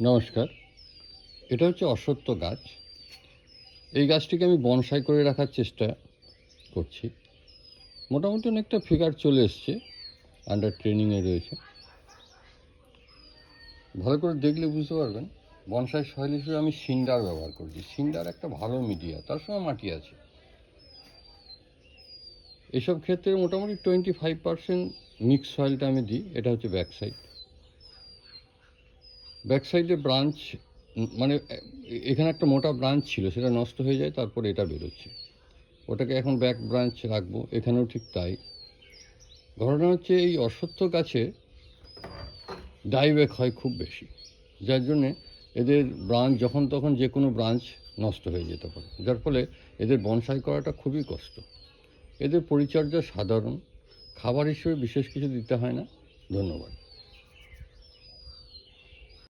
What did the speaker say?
নমস্কার। এটা হচ্ছে অশ্বত্থ গাছ। এই গাছটিকে আমি বনসাই করে রাখার চেষ্টা করছি। মোটামুটি অনেকটা ফিগার চলে এসছে, আন্ডার ট্রেনিংয়ে রয়েছে। ভালো করে দেখলে বুঝতে পারবেন বনসাই সয়েল হিসেবে আমি সিন্ডার ব্যবহার করছি। সিন্ডার একটা ভালো মিডিয়া, তার সঙ্গে মাটি আছে। এসব ক্ষেত্রে মোটামুটি 25% মিক্স সয়েলটা আমি দিই। এটা হচ্ছে ব্যাক সাইড। ব্যাক সাইডে ব্রাঞ্চ, মানে এখানে একটা মোটা ব্রাঞ্চ ছিল, সেটা নষ্ট হয়ে যায়, তারপরে এটা বেরোচ্ছে। ওটাকে এখন ব্যাক ব্রাঞ্চ রাখবো। এখানেও ঠিক তাই। ঘটনা হচ্ছে এই অশ্বত্থ গাছে ডাইব্যাক হয় খুব বেশি, যার জন্যে এদের ব্রাঞ্চ যখন তখন যে কোনো ব্রাঞ্চ নষ্ট হয়ে যেতে পারে, যার ফলে এদের বনসাই করাটা খুবই কষ্ট। এদের পরিচর্যা সাধারণ, খাবার হিসেবে বিশেষ কিছু দিতে হয় না। ধন্যবাদ।